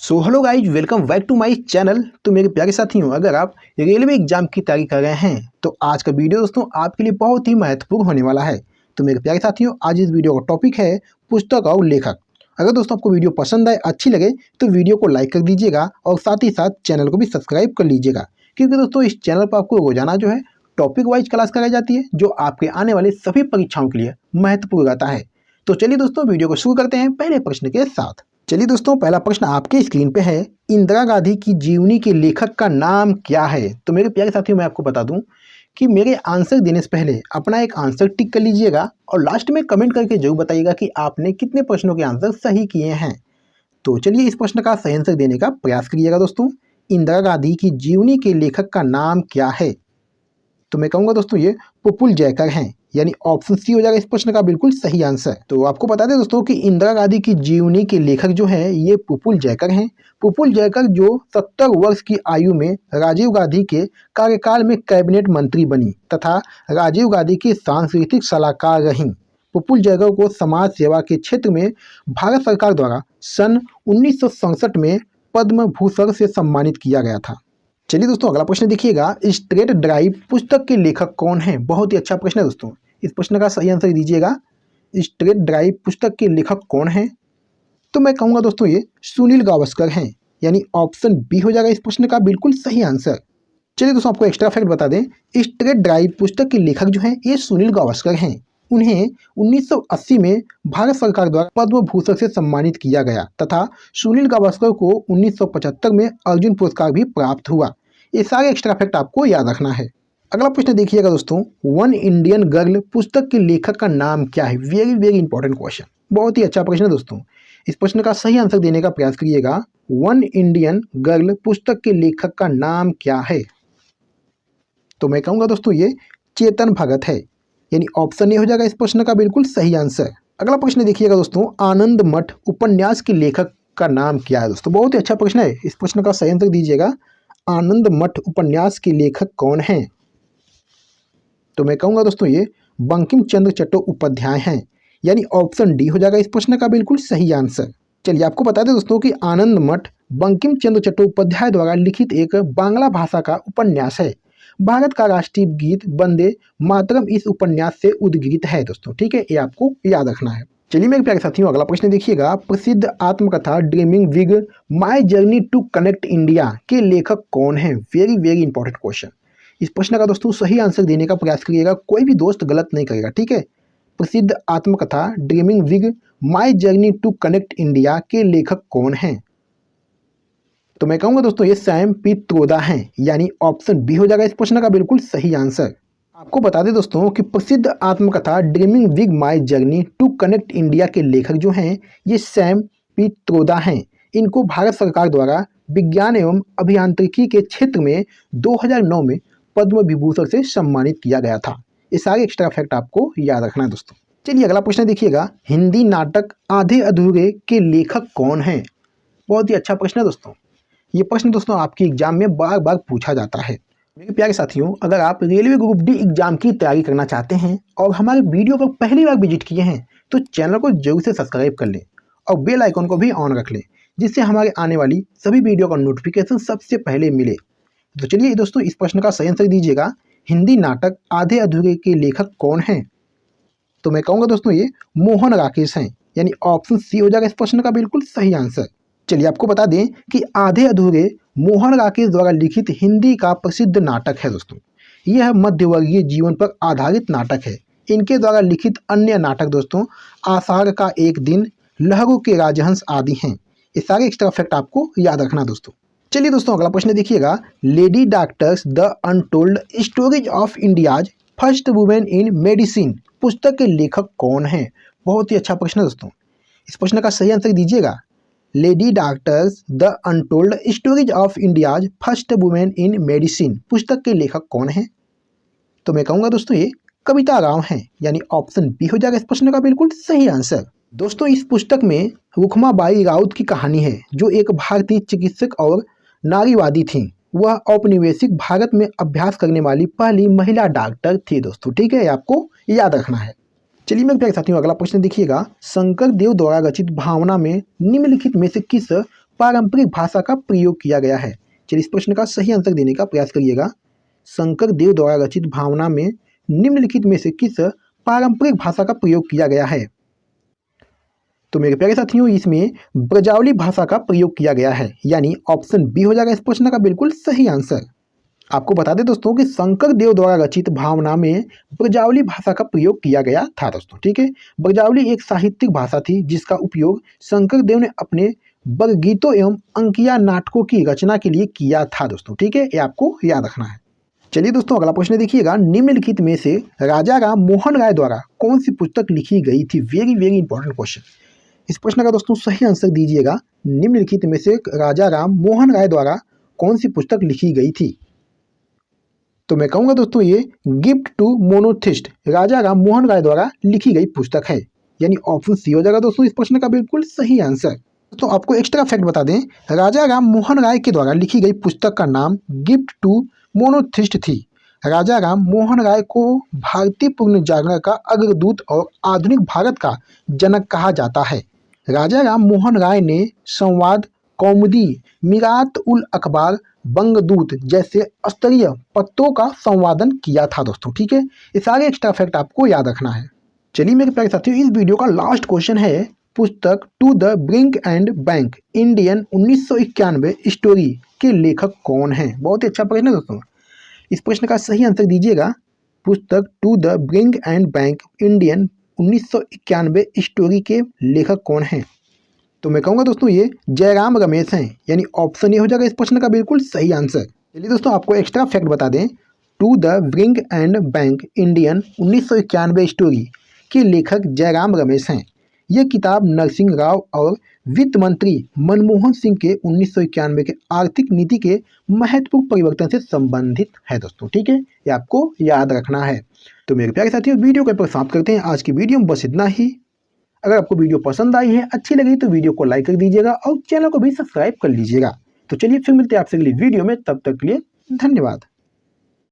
So hello guys, welcome back to my channel. तो मेरे प्यारे साथियों, अगर आप रेलवे एग्जाम की तैयारी कर रहे हैं तो आज का वीडियो दोस्तों आपके लिए बहुत ही महत्वपूर्ण होने वाला है। तो मेरे प्यारे साथियों, आज इस वीडियो का टॉपिक है पुस्तक और लेखक। अगर दोस्तों आपको वीडियो पसंद आए, अच्छी लगे तो वीडियो को लाइक कर दीजिएगा और साथ ही साथ चैनल को भी सब्सक्राइब कर लीजिएगा, क्योंकि दोस्तों इस चैनल पर आपको रोजाना जो है टॉपिक वाइज क्लास कराई जाती है, जो आपके आने वाले सभी परीक्षाओं के लिए महत्वपूर्ण रहता है। तो चलिए दोस्तों, वीडियो को शुरू करते हैं पहले प्रश्न के साथ। चलिए दोस्तों, पहला प्रश्न आपके स्क्रीन पे है, इंदिरा गांधी की जीवनी के लेखक का नाम क्या है। तो मेरे प्यारे साथियों, मैं आपको बता दूं कि मेरे आंसर देने से पहले अपना एक आंसर टिक कर लीजिएगा और लास्ट में कमेंट करके जरूर बताइएगा कि आपने कितने प्रश्नों के आंसर सही किए हैं। तो चलिए इस प्रश्न का सही आंसर देने का प्रयास करिएगा दोस्तों। इंदिरा गांधी की जीवनी के लेखक का नाम क्या है? तो मैं कहूँगा दोस्तों ये प्रफुल्ल जयकर हैं, यानी ऑप्शन सी हो जाएगा इस प्रश्न का बिल्कुल सही आंसर। तो आपको बता दें दोस्तों कि इंदिरा गांधी की जीवनी के लेखक जो है ये प्रफुल्ल जयकर हैं। प्रफुल्ल जयकर जो 70 वर्ष की आयु में राजीव गांधी के कार्यकाल में कैबिनेट मंत्री बनी तथा राजीव गांधी की सांस्कृतिक सलाहकार रहीं। प्रफुल्ल जयकर को समाज सेवा के क्षेत्र में भारत सरकार द्वारा सन 1967 में पद्म भूषण से सम्मानित किया गया था। चलिए दोस्तों, अगला प्रश्न देखिएगा, स्ट्रेट ड्राइव पुस्तक के लेखक कौन है? बहुत ही अच्छा प्रश्न है दोस्तों, इस प्रश्न का सही आंसर दीजिएगा। स्ट्रेट ड्राइव पुस्तक के लेखक कौन है? तो मैं कहूँगा दोस्तों ये सुनील गावस्कर हैं, यानी ऑप्शन बी हो जाएगा इस प्रश्न का बिल्कुल सही आंसर। चलिए दोस्तों, आपको एक्स्ट्रा फैक्ट बता दें, स्ट्रेट ड्राइव पुस्तक के लेखक जो हैं ये सुनील गावस्कर हैं। उन्हें 1980 में भारत सरकार द्वारा पद्म भूषण से सम्मानित किया गया तथा सुनील गावस्कर को 1975 में अर्जुन पुरस्कार भी प्राप्त हुआ। ये सारे एक्स्ट्रा फैक्ट आपको याद रखना है। अगला प्रश्न देखिएगा दोस्तों, वन इंडियन गर्ल पुस्तक के लेखक का नाम क्या है? वेरी वेरी इंपॉर्टेंट क्वेश्चन, बहुत ही अच्छा प्रश्न है दोस्तों। इस प्रश्न का सही आंसर देने का प्रयास करिएगा। वन इंडियन गर्ल पुस्तक के लेखक का नाम क्या है? तो मैं कहूँगा दोस्तों ये चेतन भगत है, यानी ऑप्शन ए हो जाएगा इस प्रश्न का बिल्कुल सही आंसर। अगला प्रश्न देखिएगा दोस्तों, आनंद मठ उपन्यास के लेखक का नाम क्या है? दोस्तों बहुत ही अच्छा प्रश्न है, इस प्रश्न का सही आंसर दीजिएगा। आनंद मठ उपन्यास के लेखक कौन हैं? तो मैं कहूँगा दोस्तों ये बंकिम चंद्र चट्टोपाध्याय हैं, यानी ऑप्शन डी हो जाएगा इस प्रश्न का बिल्कुल सही आंसर। चलिए आपको बता दें दोस्तों कि आनंद मठ बंकिम चंद्र चट्टोपाध्याय द्वारा लिखित एक बांग्ला भाषा का उपन्यास है। भारत का राष्ट्रीय गीत वंदे मातरम इस उपन्यास से उद्गीत है दोस्तों, ठीक है, ये आपको याद रखना है। चलिए मेरे प्यारे साथियों, अगला प्रश्न देखिएगा, प्रसिद्ध आत्मकथा dreaming big my journey to connect India के लेखक कौन है? Very very important question. इस प्रश्न का दोस्तों सही आंसर देने का प्रयास करिएगा, कोई भी दोस्त गलत नहीं करेगा, ठीक है। प्रसिद्ध आत्मकथा dreaming big my journey to connect India के लेखक कौन हैं? तो मैं कहूँगा दोस्तों ये सैम पित्रोदा हैं, यानी ऑप्शन बी हो जाएगा इस प्रश्न का बिल्कुल सही आंसर। आपको बता दें दोस्तों कि प्रसिद्ध आत्मकथा dreaming big my journey to connect India के लेखक जो हैं ये सैम पित्रोदा हैं। इनको भारत सरकार द्वारा विज्ञान एवं अभियांत्रिकी के क्षेत्र में 2009 में पद्म विभूषण से सम्मानित किया गया था। ये सारे एक्स्ट्रा फैक्ट आपको याद रखना है दोस्तों। चलिए अगला प्रश्न देखिएगा, हिंदी नाटक आधे अधूरे के लेखक कौन हैं? बहुत ही अच्छा प्रश्न है दोस्तों, ये प्रश्न दोस्तों आपके एग्जाम में बार बार पूछा जाता है। मेरे प्यारे साथियों, अगर आप रेलवे ग्रुप डी एग्जाम की तैयारी करना चाहते हैं और हमारे वीडियो को पहली बार विजिट किए हैं तो चैनल को जरूर से सब्सक्राइब कर लें और बेल आइकन को भी ऑन रख लें, जिससे हमारे आने वाली सभी वीडियो का नोटिफिकेशन सबसे पहले मिले। तो चलिए दोस्तों, इस प्रश्न का सही आंसर दीजिएगा, हिंदी नाटक आधे अधूरे के लेखक कौन हैं? तो मैं कहूँगा दोस्तों ये मोहन राकेश हैं, यानी ऑप्शन सी हो जाएगा इस प्रश्न का बिल्कुल सही आंसर। चलिए आपको बता दें कि आधे अधूरे मोहन राकेश द्वारा लिखित हिंदी का प्रसिद्ध नाटक है दोस्तों। यह मध्यवर्गीय जीवन पर आधारित नाटक है। इनके द्वारा लिखित अन्य नाटक दोस्तों आषाढ़ का एक दिन, लहरों के राजहंस आदि हैं। ये सारे एक्स्ट्रा फैक्ट आपको याद रखना दोस्तों। चलिए दोस्तों, अगला प्रश्न देखिएगा, lady doctors the untold stories of India's first women in medicine पुस्तक के लेखक कौन हैं? बहुत ही अच्छा प्रश्न है दोस्तों, इस प्रश्न का सही आंसर दीजिएगा। Lady doctors the untold stories of India's first women in medicine पुस्तक के लेखक कौन हैं? तो मैं कहूँगा दोस्तों ये कविता राव हैं, यानी ऑप्शन बी हो जाएगा इस प्रश्न का बिल्कुल सही आंसर। दोस्तों इस पुस्तक में रुखमाबाई राउत की कहानी है, जो एक भारतीय चिकित्सक और नारीवादी थी। वह औपनिवेशिक भारत में अभ्यास करने वाली पहली महिला डॉक्टर थी दोस्तों, ठीक है, आपको याद रखना है। चलिए मेरे प्यारे साथियों, अगला प्रश्न देखिएगा, शंकर देव द्वारा रचित भावना में निम्नलिखित में से किस पारंपरिक भाषा का प्रयोग किया गया है? चलिए इस प्रश्न का सही आंसर देने का प्रयास करिएगा। शंकर देव द्वारा रचित भावना में निम्नलिखित में से किस पारंपरिक भाषा का प्रयोग किया गया है? तो मेरे प्यारे साथियों, इसमें ब्रजावली भाषा का प्रयोग किया गया है, यानी ऑप्शन बी हो जाएगा इस प्रश्न का बिल्कुल सही आंसर। आपको बता दें दोस्तों कि शंकर देव द्वारा रचित भावना में ब्रजावली भाषा का प्रयोग किया गया था दोस्तों। ठीक है, ब्रजावली एक साहित्यिक भाषा थी जिसका उपयोग शंकर देव ने अपने बरगीतों एवं अंकिया नाटकों की रचना के लिए किया था दोस्तों। ठीक है, ये आपको याद रखना है। चलिए दोस्तों, अगला प्रश्न देखिएगा। निम्नलिखित में से राजा राम मोहन राय द्वारा कौन सी पुस्तक लिखी गई थी? Very very important question. इस प्रश्न का दोस्तों सही आंसर दीजिएगा। निम्नलिखित में से राजा राम मोहन राय द्वारा कौन सी पुस्तक लिखी गई थी? तो मैं कहूँगा दोस्तों ये गिफ्ट टू मोनोथिस्ट राजा राम मोहन राय द्वारा लिखी गई पुस्तक है, यानी ऑप्शन सी हो जाएगा दोस्तों इस प्रश्न का बिल्कुल सही आंसर। तो आपको एक्स्ट्रा फैक्ट बता दें, राजा राम मोहन राय के द्वारा लिखी गई पुस्तक का नाम गिफ्ट टू मोनोथिस्ट थी। राजा राम मोहन राय को भारतीय पुनर्जागरण का अग्रदूत और आधुनिक भारत का जनक कहा जाता है। राजा राम मोहन राय ने संवाद, कौमुदी, मिरात उल अखबार, बंगदूत जैसे स्तरीय पत्रों का संवादन किया था दोस्तों। ठीक है, ये सारे एक्स्ट्रा फैक्ट आपको याद रखना है। चलिए मेरे प्यारे साथियों, इस वीडियो का लास्ट क्वेश्चन है, पुस्तक to the brink and back Indian 1991 story के लेखक कौन है? बहुत ही अच्छा प्रश्न है दोस्तों। इस प्रश्न का सही आंसर दीजिएगा। पुस्तक to the brink and back Indian 1991 story के लेखक कौन है? तो मैं कहूँगा दोस्तों ये जयराम रमेश हैं, यानी ऑप्शन ए हो जाएगा इस प्रश्न का बिल्कुल सही आंसर। चलिए दोस्तों, आपको एक्स्ट्रा फैक्ट बता दें, to the brink and back Indian 1991 story के लेखक जयराम रमेश हैं। यह किताब नरसिंह राव और वित्त मंत्री मनमोहन सिंह के 1991 के आर्थिक नीति के महत्वपूर्ण परिवर्तन से संबंधित है दोस्तों। ठीक है, ये आपको याद रखना है। तो मेरे प्यारे साथियों, वीडियो को समाप्त करते हैं। आज की वीडियो में बस इतना ही। अगर आपको वीडियो पसंद आई है, अच्छी लगी, तो वीडियो को लाइक कर दीजिएगा और चैनल को भी सब्सक्राइब कर लीजिएगा। तो चलिए फिर मिलते हैं आपसे अगली वीडियो में, तब तक के लिए धन्यवाद।